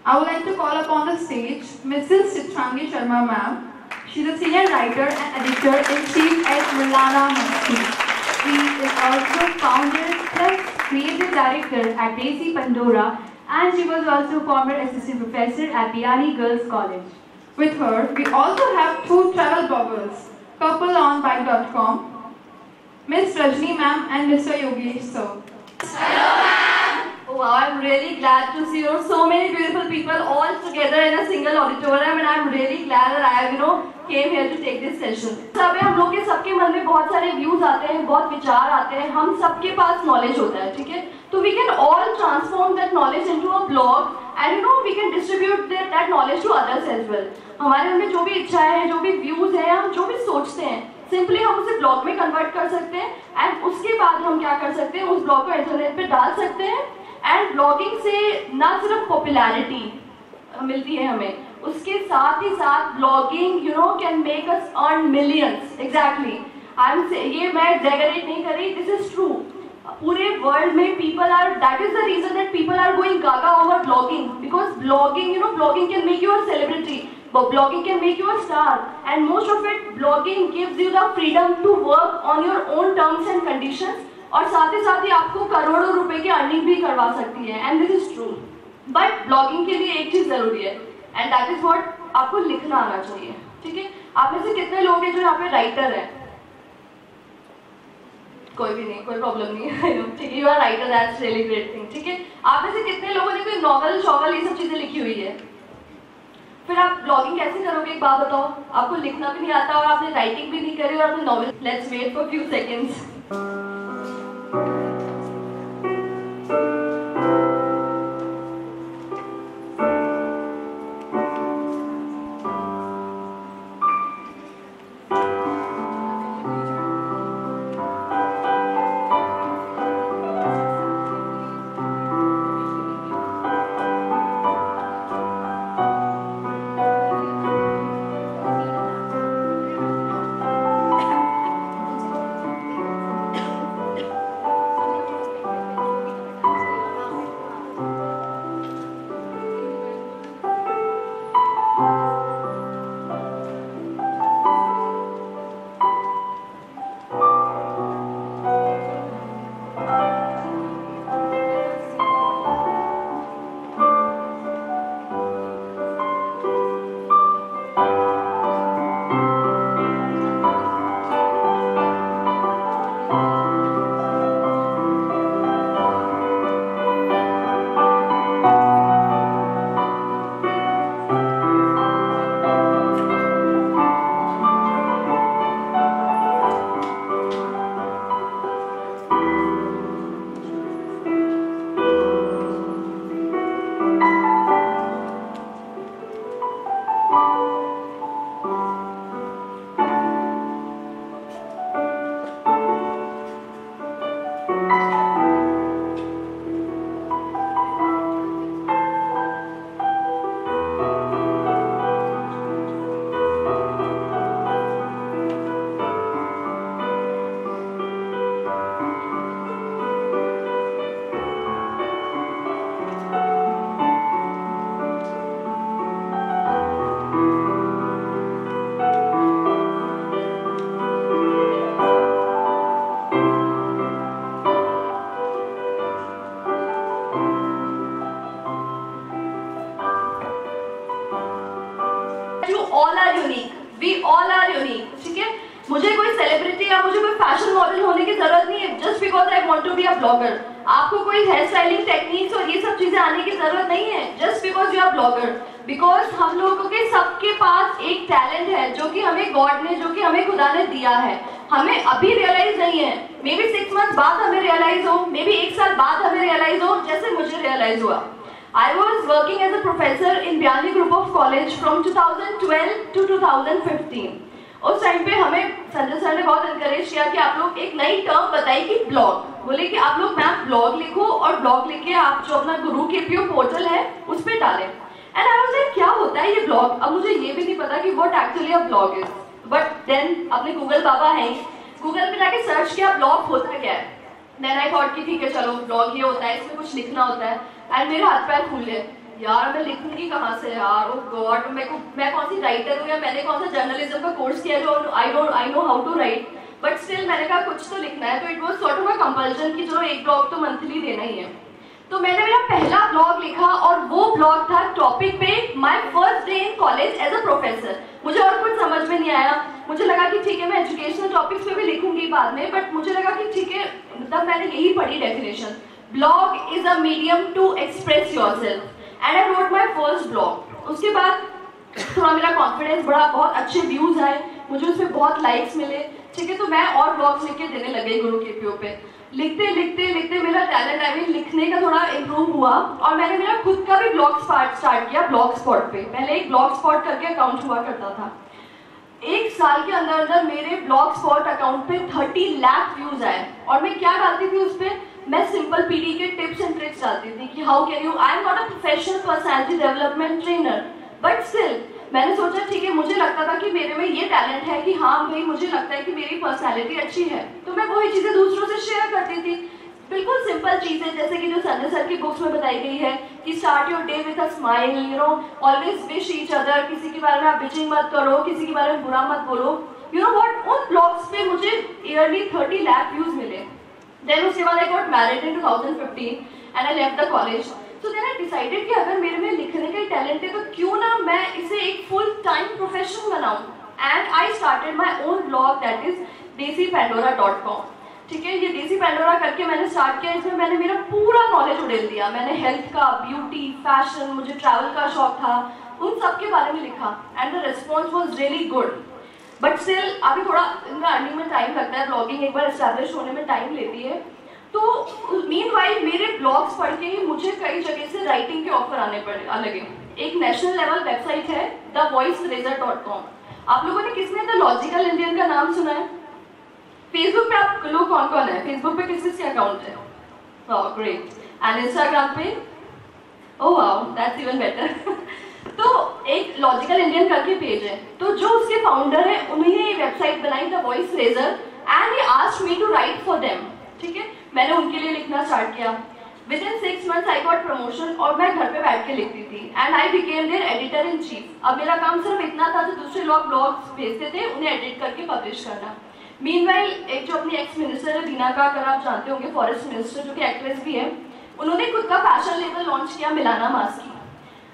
I would like to call upon the stage Mrs. Chitrangi Sharma ma'am. She is a senior writer and editor-in-chief at Milana Magazine. She is also founder plus creative director at Daisy Pandora, and she was also former assistant professor at Biani Girls College. With her, we also have two travel bloggers, coupleonbike.com, Miss Rajni ma'am and Mr. Yogesh sir. Hello ma'am! Wow, I'm really glad to see so many beautiful people all together in a single auditorium, and I'm really glad that I came here to take this session. सब हम लोग के सबके मन में बहुत सारे views आते हैं, बहुत विचार आते हैं, हम सबके पास knowledge होता है, ठीक है? तो we can all transform that knowledge into a blog, and we can distribute that knowledge to others as well. हमारे मन में जो भी इच्छाएं हैं, जो भी views हैं, हम जो भी सोचते हैं, सिंपली हम उसे ब्लॉग में कन्वर्ट कर सकते हैं, एंड उसके बाद हम क्या कर सकते हैं, उस ब्लॉग को इंटरनेट पे डाल सकते हैं. एंड ब्लॉगिंग से ना सिर्फ पॉपुलैरिटी मिलती है हमें, उसके साथ ही साथ blogging can make us earn millions. Exactly, ये मैं एग्जैगरेट नहीं कर रही, दिस इज ट्रू. पूरे वर्ल्ड में people are, that is the reason that people are going gaga over blogging, because blogging blogging can make you a celebrity, blogging can make you a star, and most of it blogging gives you the freedom to work on your own terms and conditions, और साथ ही आपको करोड़ों रुपए की earning भी करवा सकती है. And this is true. But blogging के लिए एक चीज जरूरी है, एंड दैट इज व्हाट, आपको लिखना आना चाहिए. ठीक है? आप में से कितने लोग हैं जो यहाँ पे राइटर है? कोई भी नहीं, कोई प्रॉब्लम नहीं है. ठीक है, you are writer, that's really great thing. ठीक है? आप में से कितने लोगों ने कोई नॉवल शॉवल ये सब चीजें लिखी हुई है? फिर आप ब्लॉगिंग कैसे करोगे, एक बात बताओ. आपको लिखना भी नहीं आता और आपने राइटिंग भी नहीं करी और आपने novel. Let's wait for few seconds. मुझे कोई सेलिब्रिटी या मुझे कोई फैशन मॉडल होने की जरूरत नहीं है just because I want to be a blogger. आपको कोई हेयर स्टाइलिंग टेक्निक्स और ये सब चीजें आने की जरूरत नहीं है just because you are blogger. Because हम लोगों के सबके पास एक टैलेंट है जो कि हमें गॉड ने, जो कि हमें खुदा ने दिया है. हमें अभी रियलाइज नहीं है, मे बी 6 months बाद हमें रियलाइज हो, मे बी 1 साल बाद हमें रियलाइज हो, जैसे मुझे रियलाइज हुआ. I was working as a professor in Biani Group of College from 2012 to 2015. उस टाइम पे हमें संजय सर ने बहुत एनकरेज किया कि आप लोग एक नई टर्म बताइए कि ब्लॉग. बोले कि आप लोग मैम ब्लॉग लिखो और ब्लॉग लिख के आप जो अपना गुरु केपीओ पोर्टल है उस पर डालें. एंड आई वाज लाइक क्या होता है ये ब्लॉग. अब मुझे ये भी नहीं पता कि what actually a blog is. But then अपने गूगल बाबा हैं, गूगल पे जाके सर्च किया ब्लॉग होता क्या है. देन आई थॉट कि ठीक है चलो ब्लॉग ये होता है, इसमें कुछ लिखना होता है. एंड मेरे हाथ पैर खुल गए. यार मैं लिखूंगी कहाँ से यार, ओह गॉड, मैं कौन सी राइटर हूँ या मैंने कौन सा जर्नलिज्म का कोर्स किया जो I know how to write, but still मैंने कहा कुछ तो लिखना है। तो it was sort of a compulsion कि चलो एक ब्लॉग तो मंथली देना ही है। तो मैंने मेरा पहला ब्लॉग लिखा और वो ब्लॉग था टॉपिक पे my first day in college as a professor. मुझे और कुछ समझ में नहीं आया, मुझे लगा कि ठीक है मैं एजुकेशनल टॉपिक्स पे भी लिखूंगी बाद में, बट मुझे लगा कि ठीक है, मतलब मैंने यही पढ़ी definition, blog is a medium to express yourself and I wrote my first blog. उसके बाद थोड़ा मेरा कॉन्फिडेंस बढ़ा, बहुत अच्छे व्यूज आए, मुझे उसमें बहुत लाइक्स मिले, ठीक है। तो मैं और ब्लॉग्स लिख के देने लगे गुरु केपीओ पे। लिखते लिखते लिखते मेरा टैलेंट, आई मीन लिखने का थोड़ा इम्प्रूव हुआ और मैंने मेरा खुद का भी ब्लॉग स्टार्ट किया ब्लॉग स्पॉट पे। पहले एक ब्लॉग स्पॉट करके अकाउंट हुआ करता था। एक साल के अंदर अंदर मेरे ब्लॉग स्पॉट अकाउंट पे 30 लाख व्यूज आए। और मैं क्या डालती थी उस पर, मैं सिंपल पीडी के टिप्स एंड ट्रिक्स डालती थी कि how can you, I am not a professional personality development trainer, but still मैंने सोचा ठीक है, मुझे लगता था कि मेरे में ये टैलेंट है कि हाँ भाई मुझे लगता है कि मेरी पर्सनैलिटी अच्छी है, तो मैं वही चीजें दूसरों से शेयर करती थी। बिल्कुल सिंपल चीजें जैसे कि जो संजय सर की बुक्स में बताई गई है कि start your day with a smile, you know, always wish each other, किसी के बारे में आप बिचिंग मत करो, किसी के बारे में बुरा मत बोलो, यू नो व्हाट। उन ब्लॉग्स पे मुझे ईयरली 30 लाख व्यूज मिले। देन उसके बाद I got married in 2015 and I left the college. So then I decided कि अगर मेरे में लिखने का टैलेंट है तो क्यों ना मैं इसे एक फुल टाइम प्रोफेशन बनाऊं। And I started my own blog that is desipandora.com। ठीक है, ये देसी पैंडोरा करके मैंने स्टार्ट किया। इसमें मैंने मेरा पूरा नॉलेज उड़ेल दिया। मैंने हेल्थ का, ब्यूटी, फैशन, मुझे ट्रैवल का शौक था, उन सब के बारे में लिखा and the response was really good. But still अभी थोड़ा इनका अर्निंग में टाइम लगता है, ब्लॉगिंग एक बार एस्टैब्लिश होने में टाइम लेती है। तो मीनवाइल मेरे ब्लॉग्स पढ़ के ही मुझे कई जगह से राइटिंग के ऑफर आने पड़े लगे। एक नेशनल लेवल वेबसाइट है thevoicerazor.com। आप लोगों ने किसने द लॉजिकल इंडियन का नाम सुना है? फेसबुक पे आप लोग कौन कौन है? फेसबुक पे किस किस के अकाउंट है? Wow great. एंड इंस्टाग्राम पे? Oh wow that's even better. तो एक लॉजिकल इंडियन करके पेज है, तो जो उसके फाउंडर है उन्होंने ये वेबसाइट बनाई the voice razor and he asked me to write for them. ठीक है, मैंने उनके लिए लिखना स्टार्ट किया। Within 6 months I got promotion और मैं घर पे बैठ के लिखती थी and I became their editor in chief. अब मेरा काम सिर्फ इतना था, जो दूसरे लोग ब्लॉग्स भेजते थे उन्हें एडिट करके पब्लिश करना। मीनवाइल एक जो अपनी एक्स मिनिस्टर है बीना का, अगर आप जानते होंगे, फॉरेस्ट मिनिस्टर, जो कि एक्ट्रेस भी है, उन्होंने खुद का फैशन लेबल लॉन्च किया मिलाना मास्क की।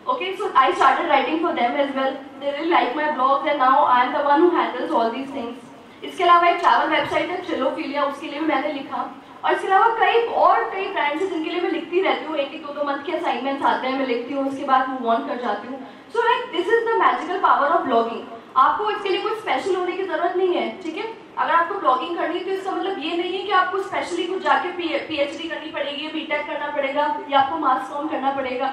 Okay, so I started writing for them as well. They really like my blogs and now I am the one who handles all these things. इसके अलावा एक ट्रैवल वेबसाइट है थ्रिलोफिलिया, उसके लिए भी मैंने लिखा। और इसके अलावा कई ब्रांड्स हैं जिनके लिए मैं लिखती रहती हूँ। 1-2 मंथ के असाइनमेंट्स आते हैं, मैं लिखती हूँ, उसके बाद मूव ऑन कर जाती हूँ। So like this is the magical power of blogging. आपको इसके लिए कोई स्पेशल होने की जरूरत नहीं है। ठीक है, अगर आपको ब्लॉगिंग करनी है तो इसका मतलब ये नहीं है कि आपको स्पेशली कुछ जाके PhD करनी पड़ेगी, बीटेक करना पड़ेगा या आपको मास कॉम करना पड़ेगा।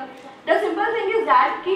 The simple thing is that कि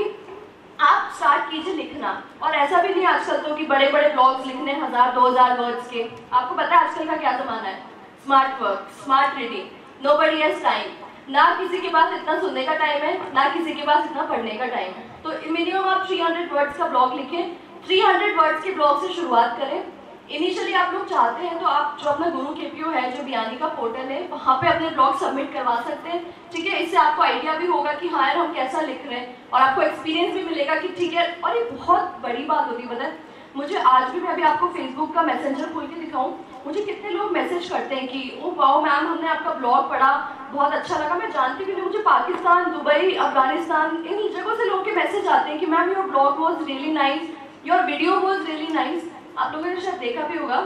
आप स्टार्ट कीजिए लिखना। और ऐसा भी नहीं आजकल तो कि बड़े बड़े ब्लॉग्स लिखने 1000-2000 वर्ड्स के। आपको पता है आजकल का क्या जमाना है? Smart work, smart reading, nobody has time. ना किसी के पास इतना सुनने का टाइम है, ना किसी के पास इतना पढ़ने का टाइम है। तो मिनिमम आप 300 वर्ड्स का ब्लॉग लिखें। 300 वर्ड्स के ब्लॉग से शुरुआत करें। इनिशियली आप लोग चाहते हैं तो आप जो अपना गुरु केपीओ है, जो बियानी का पोर्टल है, वहाँ पे अपने ब्लॉग सबमिट करवा सकते हैं। ठीक है, इससे आपको आइडिया भी होगा कि हाँ यार हम कैसा लिख रहे हैं, और आपको एक्सपीरियंस भी मिलेगा कि ठीक है। और ये बहुत बड़ी बात होती है, पता है मुझे आज भी, मैं अभी आपको फेसबुक का मैसेंजर खोल के दिखाऊं, मुझे कितने लोग मैसेज करते हैं कि ओ वाओ मैम, हमने आपका ब्लॉग पढ़ा, बहुत अच्छा लगा। मैं जानती भी नहीं, मुझे पाकिस्तान, दुबई, अफगानिस्तान, इन जगहों से लोगों के मैसेज आते हैं कि ma'am your blog was really nice, your video was really nice. आप लोगों ने शायद देखा भी होगा,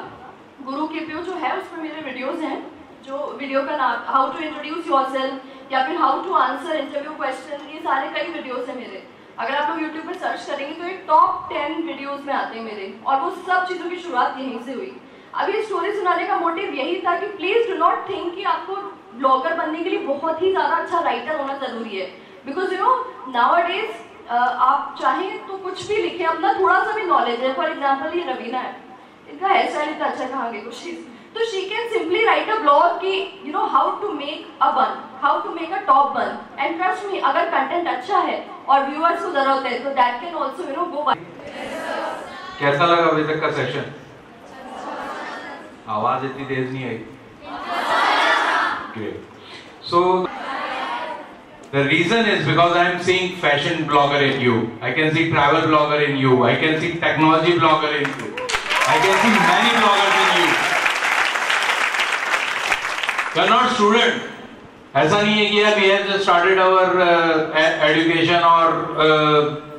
गुरु केपीओ जो है उसमें मेरे वीडियोस हैं, जो वीडियो का नाम हाउ टू इंट्रोड्यूस योरसेल्फ या फिर how to answer interview question, ये सारे कई वीडियोस हैं मेरे। अगर आप लोग यूट्यूब पे सर्च करेंगे तो ये टॉप 10 वीडियोस में आते हैं मेरे, और वो सब चीज़ों की शुरुआत यहीं से हुई। अब ये स्टोरी सुनाने का मोटिव यही था कि प्लीज डू नॉट थिंक कि आपको ब्लॉगर बनने के लिए बहुत ही ज़्यादा अच्छा राइटर होना जरूरी है। बिकॉज यू नो नाउअडेज आप चाहें तो कुछ भी लिखें, अपना थोड़ा सा भी नॉलेज है। फॉर एग्जाम्पल ये रवीना है, इनका हेयर स्टाइल इतना अच्छा कहाँ गई कुछ, तो she can simply write a blog कि you know how to make a bun, how to make a top bun. And trust me, अगर कंटेंट अच्छा है और व्यूअर्स को जरूरत है तो that can also you know go. कैसा लगा अभी तक का सेशन? आवाज इतनी तेज नहीं आई। Great. So The reason is because I am seeing fashion blogger in you. I can see travel blogger in you. I can see technology blogger in you. I can see many bloggers in you. You are not student. ऐसा नहीं है कि यार we have just started our education और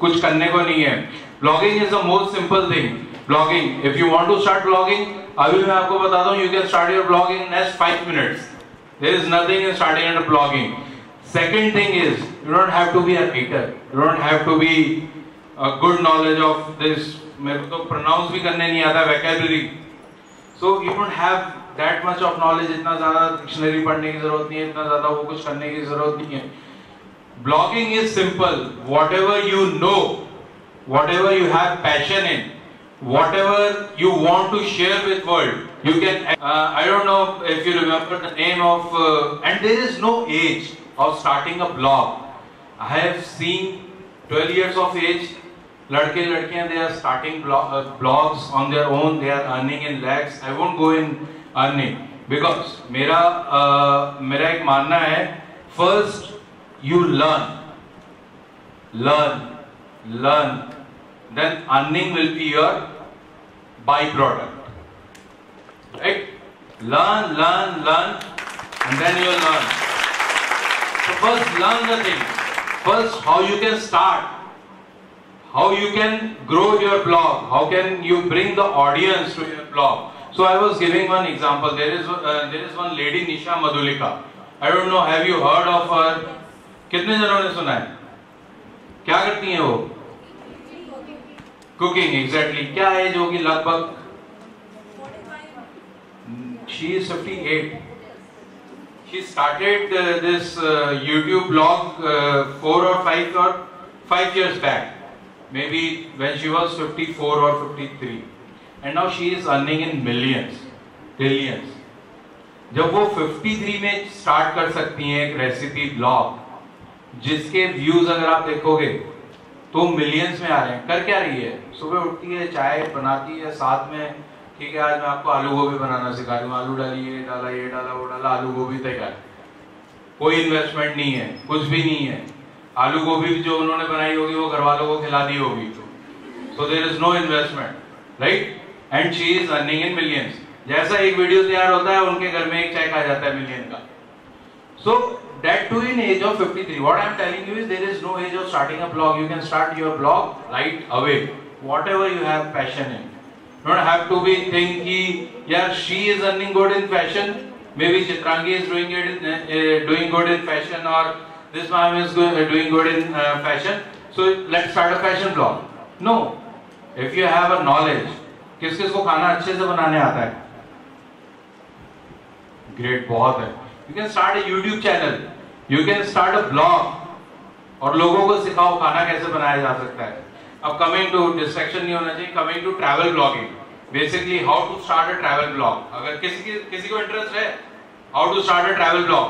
कुछ करने को नहीं है. Blogging is the most simple thing. Blogging. If you want to start blogging, अभी मैं आपको बताता हूँ, you can start your blogging in next 5 minutes. There is nothing in starting under blogging. Second thing is, you don't have to be a writer. You don't have to be a good knowledge of this. मेरे को तो pronounce भी करने नहीं आता vocabulary. So you don't have that much of knowledge. इतना ज़्यादा dictionary पढ़ने की ज़रूरत नहीं है. इतना ज़्यादा वो कुछ करने की ज़रूरत नहीं है. Blogging is simple. Whatever you know, whatever you have passion in, whatever you want to share with world, you can. I don't know if you remember the name of. And there is no age of starting a blog. I have seen 12 years of age, लड़के लड़कियां, they are starting blogs on their own. They are earning in lakhs. I won't go in earning because मेरा एक मानना है, first you learn, then earning will be your byproduct, right? Learn, and then you will learn. So first learn the thing. First, how you can start, how you can grow your blog, how can you bring the audience to your blog. So I was giving one example. There is one lady, Nisha Madhulika. I don't know, have you heard of her? कितने जनों ने सुना है? क्या करती हैं वो? Cooking, exactly. क्या एज होगी लगभग? She is 58. She started this YouTube blog 4 or 5 years back, maybe when she was 54 or 53, and now she is earning in millions, billions. जब वो 53 में स्टार्ट कर सकती हैं एक रेसिपी ब्लॉग, जिसके व्यूज अगर आप देखोगे तो मिलियंस में आ रहे हैं. कर क्या रही है? सुबह उठती है, चाय बनाती है, साथ में ठीक है आज मैं आपको आलू गोभी बनाना सिखा रही हूँ, आलू डालिए, ये डाला वो डाला, आलू गोभी तैयार. कोई इन्वेस्टमेंट नहीं है, कुछ भी नहीं है. आलू गोभी जो उन्होंने बनाई होगी वो घर वालों को खिला दी होगी, so there is no investment, right? And she is earning in millions. जैसा एक वीडियो तैयार होता है उनके घर में एक चाय खा जाता है मिलियन का. So that too in age of 53. What I am telling you is there is no age of starting a blog. You can start your blog right away, whatever you have passion in. You don't have to be thinking, yeah, she is earning good in fashion. Maybe Chitrangi is doing good in fashion, or this ma'am is doing good in fashion. So let's start a fashion blog. No, if you have a knowledge, किस को खाना अच्छे से बनाने आता है? Great, बहुत है. You can start a YouTube channel. You can start a blog. और लोगों को सिखाओ खाना कैसे बनाया जा सकता है. अब कमिंग टू डिस्ट्रैक्शन नहीं होना चाहिए. Coming to travel blogging. Basically how to start a travel blog. अगर किसी को इंटरेस्ट है how to start a travel blog,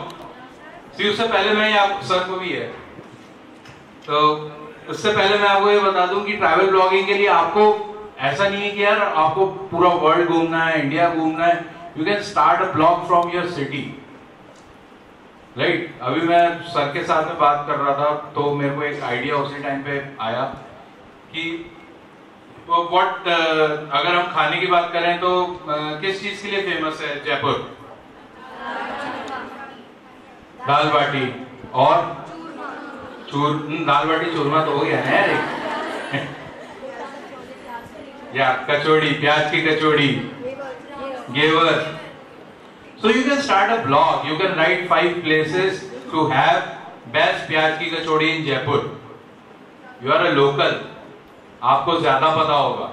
उससे पहले मैं आप सर को भी है, तो उससे पहले मैं आपको ये बता दूं कि ट्रैवल ब्लॉगिंग के लिए आपको ऐसा नहीं है कि यार आपको पूरा वर्ल्ड घूमना है, इंडिया घूमना है. You can start a blog from your city, right. अभी मैं सर के साथ में बात कर रहा था तो मेरे को एक आइडिया उसी टाइम पे आया कि अगर हम खाने की बात करें तो किस चीज के लिए फेमस है जयपुर? दाल बाटी और दाल बाटी चूरमा तो हो गया है या कचौड़ी, प्याज की कचौड़ी, घेवर. So you can start a blog. You can write 5 places to have best प्याज की कचौड़ी in Jaipur. You are a local. आपको ज्यादा पता होगा.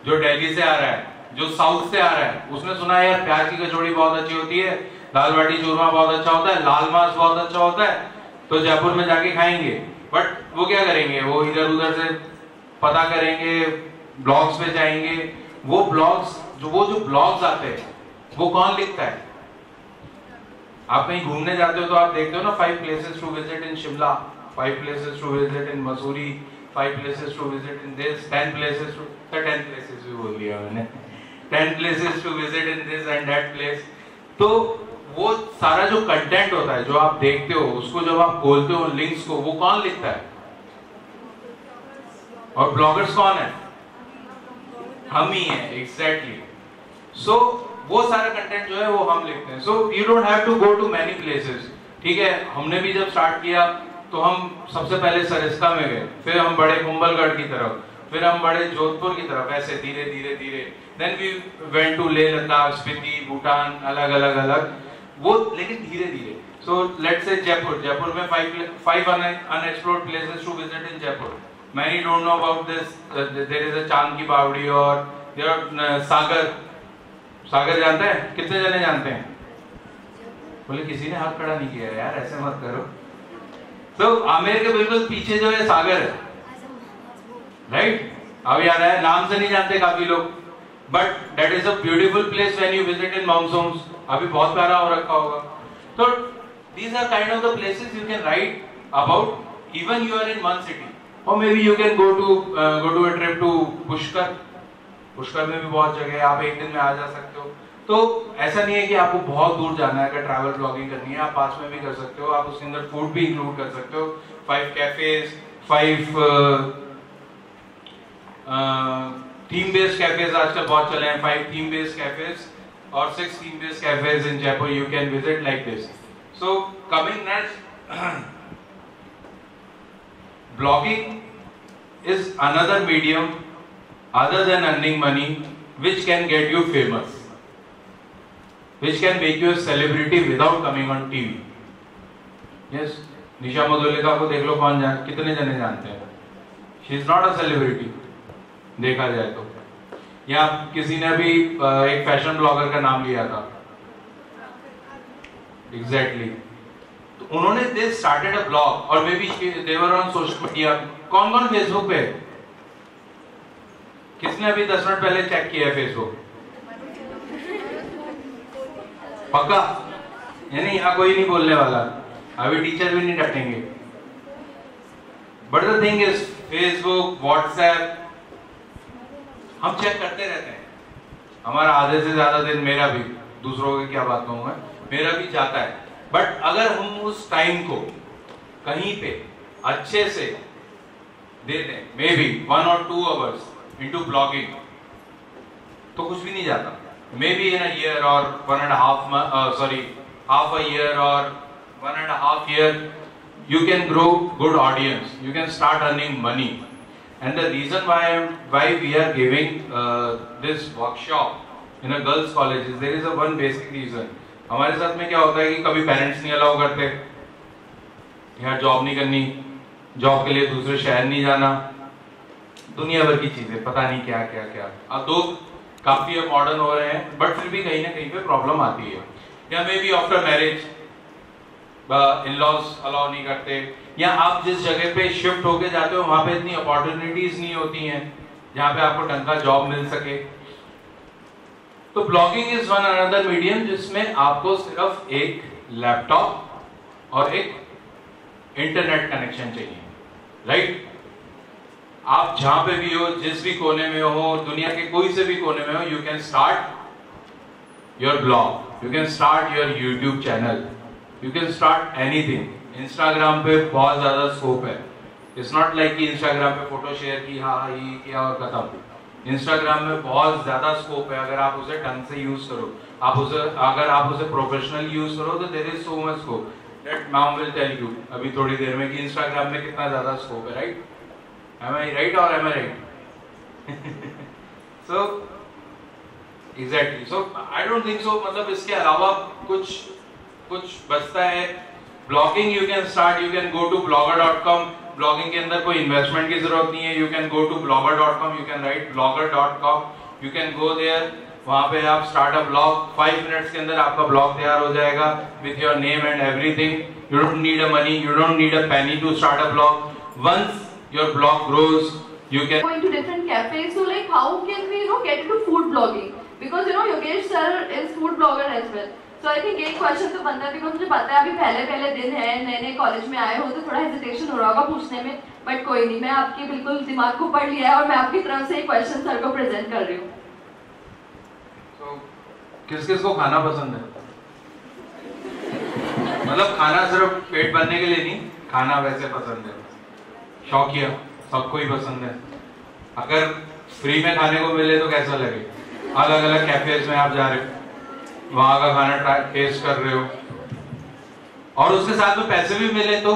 जो दिल्ली से आ रहा है, जो साउथ से आ रहा है, उसने सुना है यार प्याज की कचौड़ी बहुत अच्छी होती है, दाल बाटी चूरमा बहुत अच्छा होता है, लाल मांस बहुत अच्छा होता है, तो जयपुर में जाके खाएंगे. बट वो क्या करेंगे? वो इधर उधर से पता करेंगे, ब्लॉग्स पे जाएंगे. वो ब्लॉग्स आते हैं वो कौन लिखता है? आप कहीं घूमने जाते हो तो आप देखते हो ना 5 places to visit in Shimla, 5 places to visit in Mussoorie, 5 places to visit in this, 10 places भी बोल दिया मैंने, 10 places to visit in this and that place. तो वो सारा जो कंटेंट होता है जो आप देखते हो उसको जब आप खोलते हो लिंक्स को, वो कौन लिखता है? और ब्लॉगर्स कौन है? हम ही हैं, एग्जैक्टली। सो वो सारा कंटेंट जो है वो हम लिखते हैं। So you don't have to go to many places. ठीक है, हमने भी जब स्टार्ट किया तो हम सबसे पहले सरिस्का में गए, फिर हम बढ़े कुंभलगढ़ की तरफ, फिर हम बढ़े जोधपुर की तरफ, ऐसे धीरे धीरे धीरे। Then we went to Leh Ladakh, Spiti, Bhutan, अलग अलग अलग वो, लेकिन धीरे धीरे। So let's say Jaipur, Jaipur में 5 unexplored places to visit in Jaipur. Many don't know about this. There is a चांद की बावड़ी और there are सागर। सागर जानते हैं? कितने जने जानते हैं? बोले किसी ने हाथ खड़ा नहीं किया यार, ऐसे मत करो। तो आमेर के बिल्कुल पीछे जो है सागर है, राइट? अब याद है, नाम से नहीं जानते काफी लोग, but that is a beautiful place when you visit in monsoons. अभी बहुत प्यारा हो रखा होगा। तो these are kind of the places you can write about even you are in one city, or maybe you can go to a trip to Pushkar. Pushkar में भी बहुत जगह है, आप एक दिन में आ जा सकते हो। तो ऐसा नहीं है कि आपको बहुत दूर जाना है, अगर ट्रैवल ब्लॉगिंग करनी है आप पास में भी कर सकते हो। आप उसके अंदर फूड भी इंक्लूड कर सकते हो। 5 कैफेज, 5 थीम बेस्ड कैफेज आजकल बहुत चले हैं। 5 थीम बेस्ड कैफेज और 6 theme based cafes in Jaipur you can visit like this. So coming next, blogging is another medium other than earning money which can get you famous, which can make you a celebrity without coming on TV. Yes, Nisha Madhulika को देख लो, कितने जने जानते हैं? She is not a celebrity देखा जाए तो। या किसी ने भी एक फैशन ब्लॉगर का नाम लिया था, एग्जैक्टली। तो उन्होंने दे स्टार्टेड अ ब्लॉग और may be they were on social media. कौन कौन फेसबुक पे? किसने अभी 10 मिनट पहले चेक किया है फेसबुक? पक्का? यानी यहाँ कोई नहीं बोलने वाला, अभी टीचर भी नहीं डटेंगे। But the thing is Facebook, WhatsApp हम चेक करते रहते हैं। हमारा आधे से ज्यादा दिन, मेरा भी, दूसरों की क्या बात कहूं मैं, मेरा भी जाता है। बट अगर हम उस टाइम को कहीं पे अच्छे से दे दें, may be 1 or 2 hours into blogging, तो कुछ भी नहीं जाता। May be in a year or 1.5 half a year or 1.5 year, you can grow good audience, you can start earning money. And the reason why we are giving this workshop in a girls college is there is a one basic reason. हमारे साथ में क्या होता है कि कभी parents नहीं allow करते, यहाँ जॉब नहीं करनी, जॉब के लिए दूसरे शहर नहीं जाना, दुनिया भर की चीजें, पता नहीं क्या क्या क्या। अब तो काफी अब मॉडर्न हो रहे हैं, बट फिर भी कहीं ना कहीं पे प्रॉब्लम आती है। या may be after marriage in-laws allow नहीं करते, या आप जिस जगह पे शिफ्ट होके जाते हो वहां पे इतनी अपॉर्चुनिटीज नहीं होती हैं जहाँ पे आपको ढंग का जॉब मिल सके। तो blogging is one another medium जिसमें आपको सिर्फ एक लैपटॉप और एक इंटरनेट कनेक्शन चाहिए, राइट? आप जहां पे भी हो, जिस भी कोने में हो, दुनिया के कोई से भी कोने में हो, you can start your blog, you can start your YouTube channel, you can start anything. Instagram पे बहुत ज्यादा स्कोप है। इट्स नॉट लाइक कि इंस्टाग्राम पे फोटो शेयर की, हाँ ये किया और खत्म। इंस्टाग्राम में बहुत ज्यादा स्कोप है अगर आप उसे ढंग से यूज करो। अगर आप उसे प्रोफेशनल यूज करो तो there is so much scope that ma'am will tell you अभी थोड़ी देर में कि इंस्टाग्राम में कितना ज्यादा स्कोप है, राइट? एम आई राइट और am I right? So exactly, so I don't think so, मतलब इसके अलावा कुछ बचता है। Blogging you can start, you can go to blogger.com। Blogging के अंदर कोई इन्वेस्टमेंट की जरूरत नहीं है। You can go to blogger.com, you can write blogger.com, you can go there. वहां पे आप स्टार्ट अ ब्लॉग, 5 मिनट्स के अंदर आपका ब्लॉग तैयार हो जाएगा with your name and everything. You don't need a money, you don't need a penny to start a blog. Once your blog grows, you can go into different cafes. So like how can we get into food blogging, because Yogesh sir is food blogger as well. So I think एक question तो बनता है, because मुझे पता है अभी पहले दिन है, नए कॉलेज में आए हो तो थोड़ा हेजिटेशन हो रहा होगा पूछने में, बट कोई नहीं, मैं आपके बिल्कुल दिमाग को पढ़ लिया है और मैं आपकी तरफ से एक क्वेश्चन सर को प्रेजेंट कर रही हूँ। किस किस को खाना पसंद है? मतलब खाना सिर्फ पेट भरने के लिए नहीं, खाना वैसे पसंद है, शौकिया, सबको ही पसंद है। अगर फ्री में खाने को मिले तो कैसा लगे? अलग अलग कैफेज में आप जा रहे हो, वहां का खाना टेस्ट कर रहे हो, और उसके साथ में पैसे भी मिले तो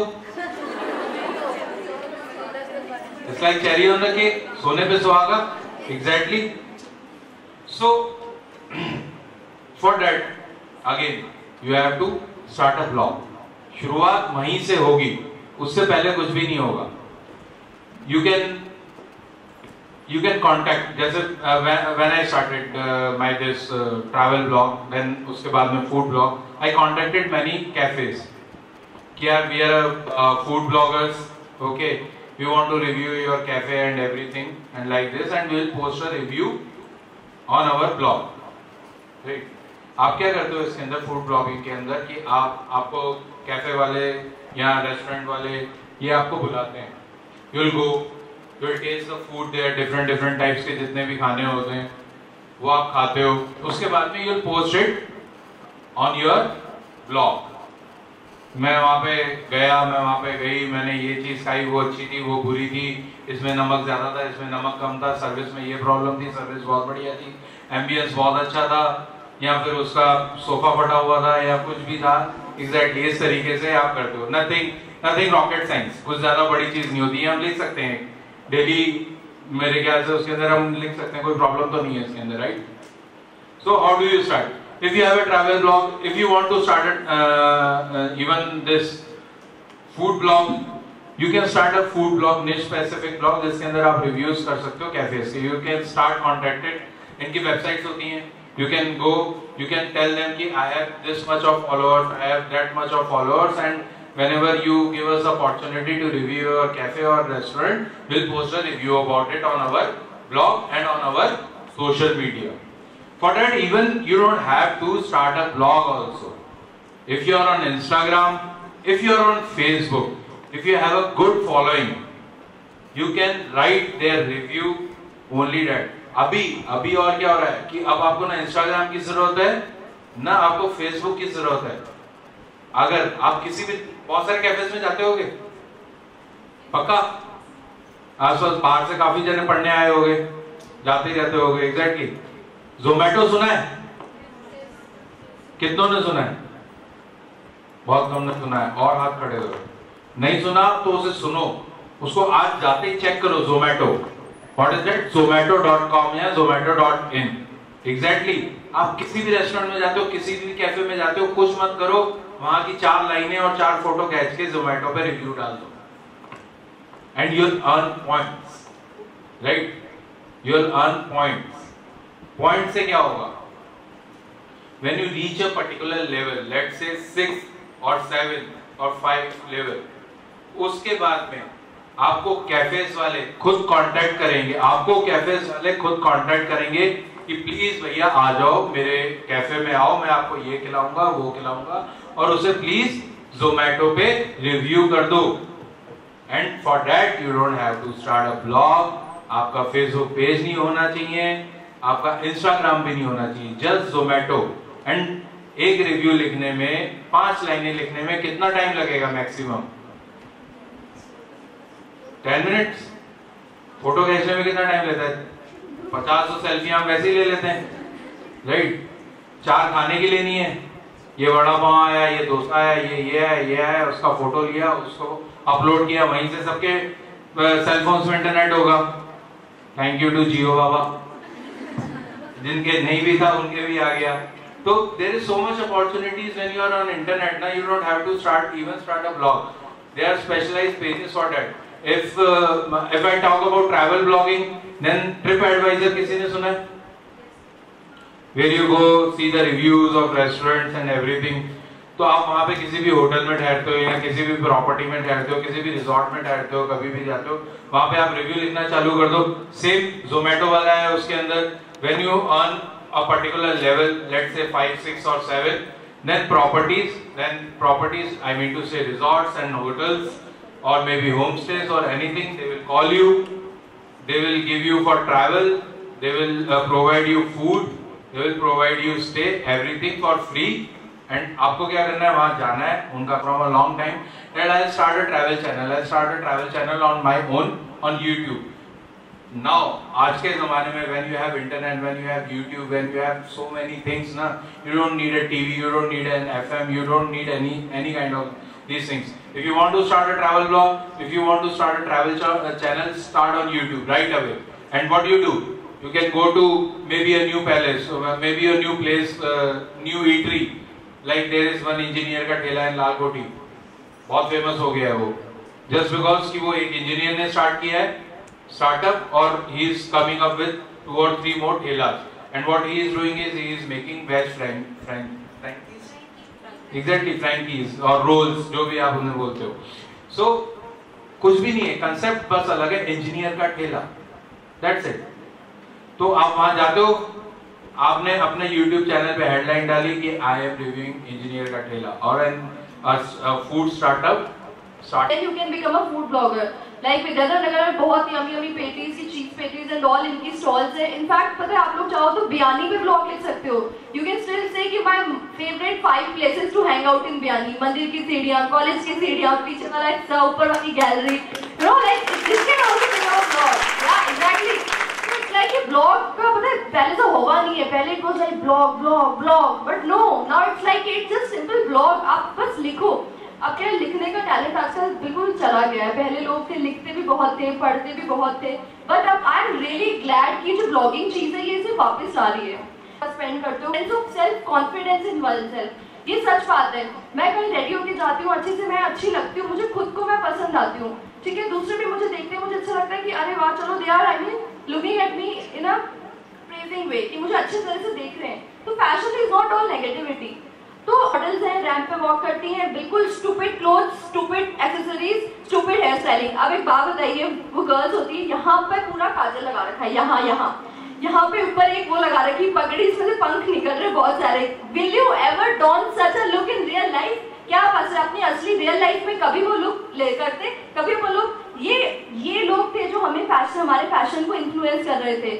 it's like cherry on the cake, सोने पे सुहागा। Exactly. So for that again you have to start a blog. शुरुआत वहीं से होगी, उससे पहले कुछ भी नहीं होगा। you can contact, जैसे when I started my this travel blog, then उसके बाद में food blog, I contacted many cafes कि यार we are food bloggers, okay, we want to review your cafe and everything and like this, and we will post a review on our blog, right? आप क्या करते हो इसके अंदर, food blogging के अंदर, कि आपको कैफे वाले या रेस्टोरेंट वाले ये आपको बुलाते हैं, you will go, you will taste the food there, different types के जितने भी खाने होते हैं वो आप खाते हो, उसके बाद में you will post it on your blog. मैं वहाँ पे गया, मैं वहाँ पे गई, मैंने ये चीज़ खाई, वो अच्छी थी, वो बुरी थी, इसमें नमक ज़्यादा था, इसमें नमक कम था, सर्विस में ये प्रॉब्लम थी, सर्विस बहुत बढ़िया थी, एम्बियंस बहुत अच्छा था, या फिर उसका सोफा फटा हुआ था, या कुछ भी था। एग्जैक्टली इस तरीके से आप करते हो। नथिंग रॉकेट साइंस, कुछ ज़्यादा बड़ी चीज़ नहीं होती है। हम लिख सकते हैं डेली, मेरे ख्याल से उसके अंदर हम लिख सकते हैं, कोई प्रॉब्लम तो नहीं है इसके अंदर, right? So how do you start? If you have a travel blog, if you want to start even this food blog, you can start a food blog, niche specific blog, जिसके अंदर आप reviews कर सकते हो cafes के। You can start contacted, इनकी websites होती हैं, you can go, you can tell them कि I have this much of followers, I have that much of followers, and whenever you give us opportunity to review your cafe or restaurant, we'll post a review about it on our blog and on our social media. For that, even you don't have to start a blog also. If you are on Instagram, if you are on Facebook, if you have a good following, you can write their review only that. अभी और क्या हो रहा है कि अब आपको ना Instagram की जरूरत है, ना आपको Facebook की जरूरत है। अगर आप किसी भी बहुत सारे कैफेज में जाते होगे, पक्का आसपास बाहर से काफी जने पढ़ने आए होगे, जाते ही रहते होगे। एग्जैक्टली। ज़ोमैटो सुना है? कितनों ने सुना है? बहुत कम ने सुना है, और हाथ खड़े हो। नहीं सुना तो उसे सुनो, उसको आज जाते ही चेक करो। Zomato, what is that? zomato.com या zomato.in। एग्जैक्टली। आप किसी भी रेस्टोरेंट में जाते हो, किसी भी कैफे में जाते हो, कुछ मत करो, वहां की 4 लाइनें और 4 फोटो खींच के ज़ोमैटो पे रिव्यू डाल दो, and you will earn points, right? You will earn points. Point से क्या होगा? When you reach a particular level, let's say 6 or 7 or 5 level, उसके बाद में आपको कैफेज वाले खुद कांटेक्ट करेंगे, आपको कैफेज वाले खुद कांटेक्ट करेंगे कि प्लीज भैया आ जाओ मेरे कैफे में, आओ, मैं आपको ये खिलाऊंगा, वो खिलाऊंगा, और उसे प्लीज ज़ोमैटो पे रिव्यू कर दो। And for that you don't have to start a blog. आपका फेसबुक पेज नहीं होना चाहिए, आपका इंस्टाग्राम भी नहीं होना चाहिए, जस्ट ज़ोमैटो। एंड एक रिव्यू लिखने में, 5 लाइनें लिखने में कितना टाइम लगेगा मैक्सिमम? 10 मिनट्स। फोटो खींचने में कितना टाइम लेता है? 50 सेल्फियां हम वैसे ही ले लेते हैं, राइट? 4 खाने की लेनी है, ये वड़ा पाव आया, ये डोसा आया, ये है, उसका फोटो लिया, उसको अपलोड किया, वहीं से सबके सेलफोन्स में इंटरनेट होगा। थैंक यू टू जियो बाबा, जिनके नहीं भी था उनके भी आ गया। तो there is so much opportunities when you are on internet ना, you don't have to start a blog, there are specialised pages for that. If I talk about travel blogging, then TripAdvisor किसी ने सुना है? Where you go see the reviews of restaurants and everything. तो आप वहाँ पे किसी भी होटल में ठहरते हो या किसी भी प्रॉपर्टी में ठहरते हो, किसी भी रिजॉर्ट में ठहरते हो, कभी भी जाते हो, वहाँ पे आप रिव्यू लिखना चालू कर दो। सेम ज़ोमैटो वाला है, उसके अंदर when you earn a particular level, let's say 5, 6 or 7, then properties, I mean to say resorts and hotels, or maybe homestays or anything, they will call you, they will give you for travel, they will provide you food, they will provide you stay, everything for free, and आपको क्या करना है, वहां जाना है, उनका from a long time that I start a travel channel on my own on YouTube. Now आज के जमाने में when you have internet, when you have YouTube, when you have so many things ना, you don't need a TV, you don't need an FM, you don't need any kind of these things. If you want to start a travel blog, if you want to start a travel channel, start on YouTube right away. And what do? You can go to maybe a new palace, or maybe a new place, new eatery. Like there is one engineer का ठेला है लाल कोठी, बहुत famous हो गया है वो, just because कि वो एक इंजीनियर ने स्टार्ट किया है स्टार्टअप, और he is coming up with 2 or 3 more ठेलास. And what he is doing is he is making veg Exactly, Frankies और रोल्स, जो भी आप उन्हें बोलते हो. So कुछ भी नहीं है, कंसेप्ट बस अलग है, इंजीनियर का ठेला, दैट्स इट. तो आप वहां जाते हो, आपने अपने YouTube चैनल पे हेडलाइन डाली कि आई एम रिव्यूइंग इंजीनियर का ठेला और an food startup. Then you can become a food blogger. Like Vidyadhar में बहुत यमी पेटीज की चीज पेटीज एंड ऑल इनकी स्टॉल्स है. इनफैक्ट पता है आप लोग चाहो तो बियानी पे ब्लॉग लिख सकते हो. यू कैन स्टिल से कि my favourite 5 places to hang out in Biyani. मंदिर की सीढ़ियां, कॉलेज की सीढ़ियां, पीछे वाला हिस्सा, ऊपर वाली gallery, you know like this can also be a blog. या एग्जैक्टली, इट्स लाइक ये ब्लॉग का पता है पहले तो होगा नहीं है, पहले it was like blog, but no, now it's like it's just simple blog. आप बस लिखो. अब क्या लिखने का टैलेंट आजकल बिल्कुल चला गया है. पहले लोग थे लिखते भी बहुत थे, पढ़ते भी बहुत थे, बट अब आई एम रियली ग्लैड कि जो ब्लॉगिंग चीज है ये इसे वापस ला रही है. स्पेंड करते हो sense of self confidence in oneself. ये सच बात है. मैं कहीं रेडी होके जाती हूँ अच्छे से, मैं अच्छी लगती हूँ, मुझे खुद को मैं पसंद आती हूँ, ठीक है. दूसरे भी मुझे देखते हैं, मुझे अच्छा लगता है कि अरे वाह चलो they are I mean looking at me in a praising way, कि मुझे अच्छे तरह से देख रहे हैं. तो fashion is not all negativity. तो मॉडल्स हैं, रैंप पे वॉक करती हैं, बिल्कुल stupid clothes, stupid accessories, stupid hair styling. अब एक बात बताइए, वो गर्ल्स होती है, यहाँ पर पूरा काजल लगा रखा है, यहाँ पे ऊपर एक वो लगा रखी पगड़ी, इसमें से पंख निकल रहे बहुत सारे. Will you ever don't such a look in real life? क्या आप अपनी असली रियल लाइफ में कभी वो लुक ले करते? कभी वो लुक? ये लोग थे जो हमें फैशन, हमारे फैशन को इन्फ्लुएंस कर रहे थे.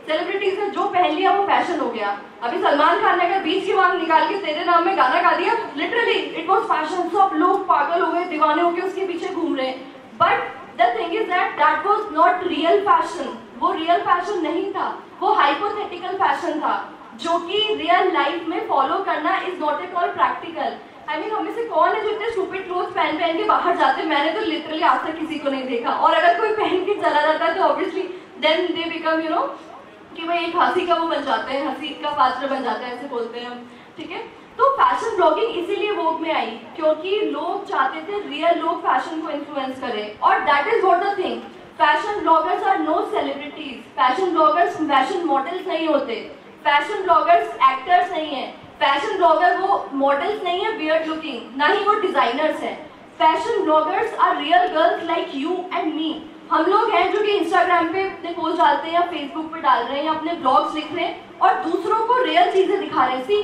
सेलिब्रिटीज ने जो पहन लिया वो फैशन हो गया. अभी सलमान खान ने अगर बीच की मांग निकाल के तेरे नाम में गाना गा दिया, लिटरली इट वाज फैशन. सब लोग पागल हो गए, दीवाने हो गए, उसके पीछे घूम रहे हैं. But the thing is that was not real fashion. वो रियल फैशन नहीं था, वो हाइपोथेटिकल फैशन था, जो कि रियल लाइफ में फॉलो करना is not at all practical. I mean हमें से कौन है जो इतने स्टूपिड क्लोथ्स पहन के बाहर जाते हैं? मैंने तो लिटरली आज तक किसी को नहीं देखा. और अगर कोई पहन के चला जाता है तो obviously then they become you know कि वो एक हंसी का वो बन जाते हैं, हंसी का पात्र बन जाता है, ऐसे बोलते हैं हम, ठीक है. तो फैशन ब्लॉगिंग इसीलिए वोग में आई क्योंकि लोग चाहते थे रियल लोग फैशन को इन्फ्लुएंस करें. और that is what the thing. Fashion bloggers are no celebrities. Fashion bloggers fashion models नहीं होते. फैशन ब्लॉगर्स एक्टर्स नहीं है. फैशन ब्लॉगर वो मॉडल्स नहीं है वियर्ड लुकिंग, ना ही वो डिजाइनर्स हैं. Fashion bloggers are real girls like you and me. हम लोग हैं जो कि इंस्टाग्राम पे अपने पोस्ट डालते हैं या फेसबुक पे डाल रहे हैं या अपने ब्लॉग्स लिख रहे हैं और दूसरों को रियल चीजें दिखा रहे हैं. सी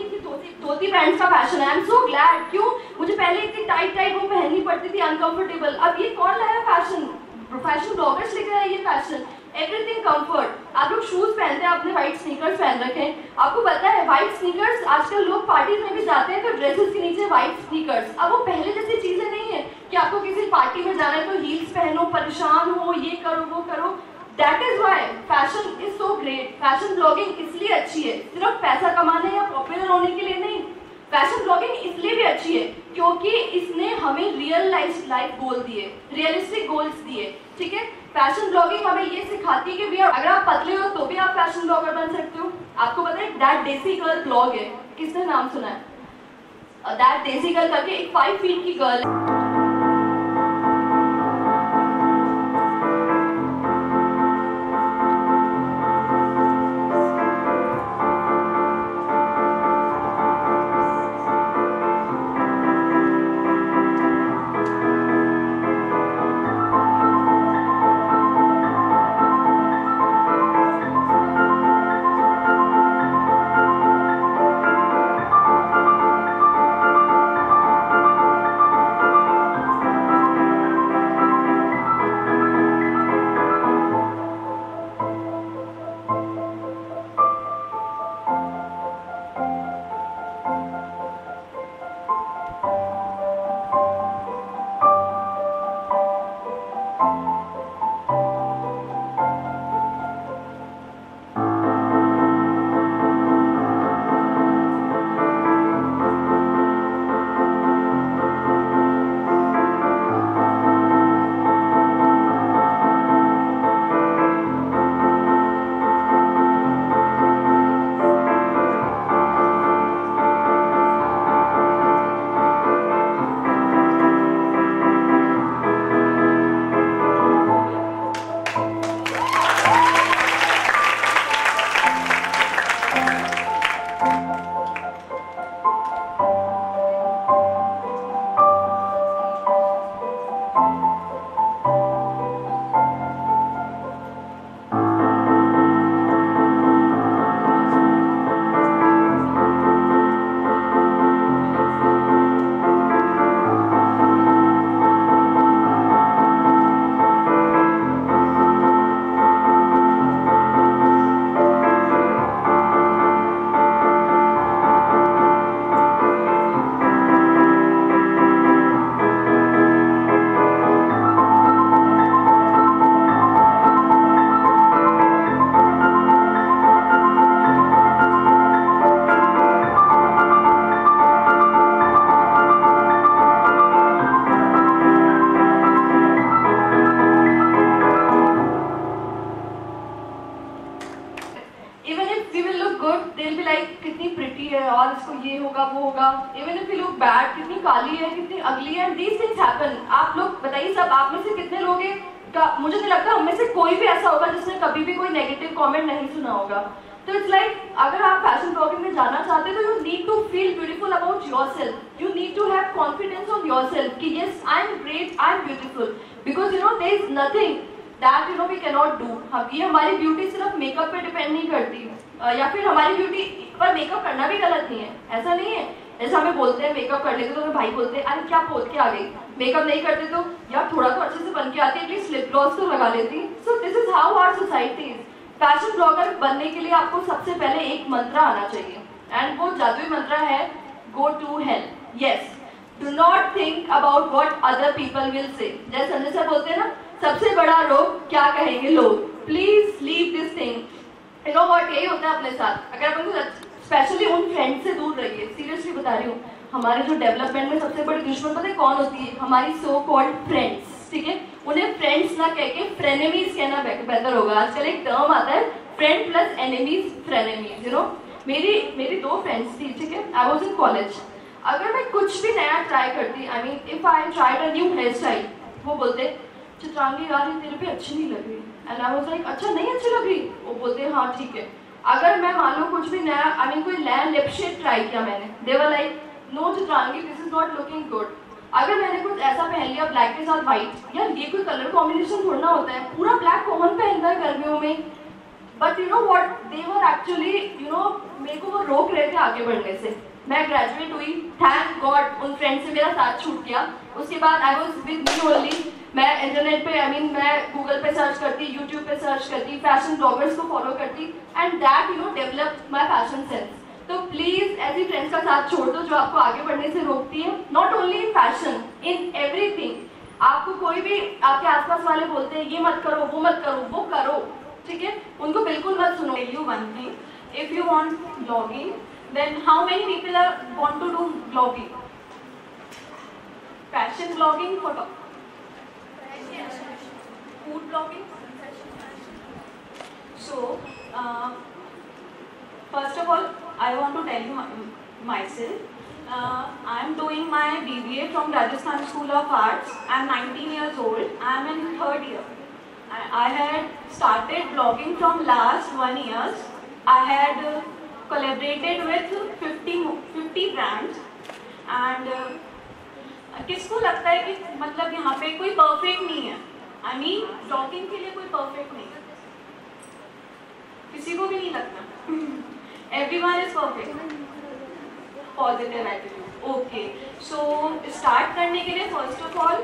धोती पैंट्स का फैशन है. I am so glad. क्यों? मुझे पहले इतनी टाइट वो पहननी पड़ती थी, अनकंफर्टेबल. अब ये कौन लाया फैशन? फैशन ब्लॉगर्स लिख रहे हैं ये फैशन. Everything comfort. आप लोग शूज पहनते हैं, आपने व्हाइट स्नीकर्स पहन रखे हैं. आपको पता है व्हाइट स्नीकर्स आजकल लोग पार्टीज में भी जाते हैं तो ड्रेसेस के नीचे व्हाइट स्नीकर्स. अब वो पहले जैसी चीजें नहीं है कि आपको किसी पार्टी में जाना है तो हील्स पहनो, परेशान हो, ये करो वो करो. That is why fashion is so great. Fashion blogging इसलिए अच्छी है, सिर्फ पैसा कमाने या पॉपुलर होने के लिए नहीं. फैशन ब्लॉगिंग इसलिए भी अच्छी है क्योंकि इसने हमें रियल लाइफ गोल दिए, रियलिस्टिक गोल्स दिए, ठीक है. फैशन ब्लॉगिंग हमें ये सिखाती है कि भैया अगर आप पतले हो तो भी आप फैशन ब्लॉगर बन सकते हो. आपको पता है दैट देसी गर्ल ब्लॉग है, किसने नाम सुना है? दैट देसी गर्ल करके एक 5 फीट की गर्ल है. good, they'll be like कितनी pretty है और इसको ये होगा वो होगा. Even if you look bad, कितनी काली है, कितनी ugly है, and these things happen. आप लोग बताइए सब आप में से कितने लोग हैं? मुझे नहीं लगता हम में से कोई भी ऐसा होगा जिसने कभी भी कोई नेगेटिव कमेंट नहीं सुना होगा. तो इट्स लाइक अगर आप फैशन ब्लॉगिंग में जाना चाहते हैं तो you need to feel beautiful about yourself. You need to have confidence on yourself कि yes I am great, I am beautiful, because you know there is nothing that you know we can not do. हम ये हमारी beauty सिर्फ makeup पे depend नहीं करती, या फिर हमारी ब्यूटी पर मेकअप करना भी गलत नहीं है, ऐसा नहीं है. जैसे हमें बोलते हैं मेकअप कर लेते तो हमें भाई बोलते हैं अरे क्या पोत के आ गई, मेकअप नहीं करते तो यार थोड़ा तो अच्छे से बन के आती, एटलीस्ट लिप ग्लॉस तो लगा लेती. So this is how our society is. Fashion blogger बनने के लिए आपको सबसे पहले एक मंत्र आना चाहिए, एंड वो जादुई मंत्र है go to hell. Yes, do not think about what other people will say. जैसे संजय सर बोलते हैं ना, सबसे बड़ा रोग क्या कहेंगे लोग. Please leave this thing. You know what, यही होता है अपने साथ. अगर अपन स्पेशली उन फ्रेंड से दूर रहिए. सीरियसली बता रही हूँ, हमारे जो डेवलपमेंट में सबसे बड़ी दुश्मन पता है कौन होती है? हमारी सो कॉल्ड फ्रेंड्स. ठीक है, उन्हें फ्रेंड्स ना कह के फ्रेनेमीज कहना बेहतर होगा. आजकल एक टर्म आता है friend plus enemies, frenemies. You know मेरी 2 फ्रेंड्स थी. ठीक है, आई वाज इन कॉलेज. अगर मैं कुछ भी नया ट्राई करती, I mean if I tried a new hair style, वो बोलते चित्रांगी यार ये तेरे पे अच्छी नहीं लग रही. एंड आई वाज लाइक अच्छा नहीं अच्छी लग रही? वो बोलते हाँ ठीक है. अगर मैं मान लो कुछ भी नया, आई मीन कोई नया लिप शेड ट्राई किया मैंने, they were like no Chitrangi this is not looking good. अगर मैंने कुछ ऐसा पहन लिया ब्लैक के साथ व्हाइट, यार ये कोई कलर कॉम्बिनेशन थोड़ा होता है, पूरा ब्लैक कौन पहनता है गर्मियों में. But you know what, they were actually you know मेरे को वो रोक रहे थे आगे बढ़ने से. मैं ग्रेजुएट हुई, थैंक गॉड उन फ्रेंड से मेरा साथ छूट गया. उसके बाद I was with me only. मैं इंटरनेट पे मैं गूगल पे सर्च करती, यूट्यूब पे सर्च करती, फैशन ब्लॉगर्स को फॉलो करती, and that you know develop my fashion sense. तो प्लीज ऐसी फ्रेंड्स का साथ छोड़ दो जो आपको आगे बढ़ने से रोकती है. Not only in fashion, in everything. आपको कोई भी आपके आसपास वाले बोलते हैं ये मत करो, वो मत करो, वो करो, ठीक है, उनको बिल्कुल मत सुनो. Tell you one thing, if you want vlogging, then how many people want to do vlogging? Fashion vlogging, photo, food vlogging. So, first of all, I want to tell you myself. I am doing my BBA from Rajasthan School of Arts. I am 19 years old. I am in 3rd year. I had started vlogging from last 1 year. I had collaborated with 50 brands. And किसको लगता है कि मतलब यहाँ पे कोई perfect नहीं है? I mean, vlogging के लिए कोई परफेक्ट नहीं है, किसी को भी नहीं लगता. Everyone is perfect. Positive attitude. Okay. So start करने के लिए first of all,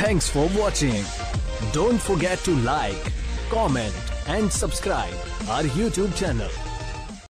Thanks for watching. Don't forget to like, comment and subscribe our YouTube channel.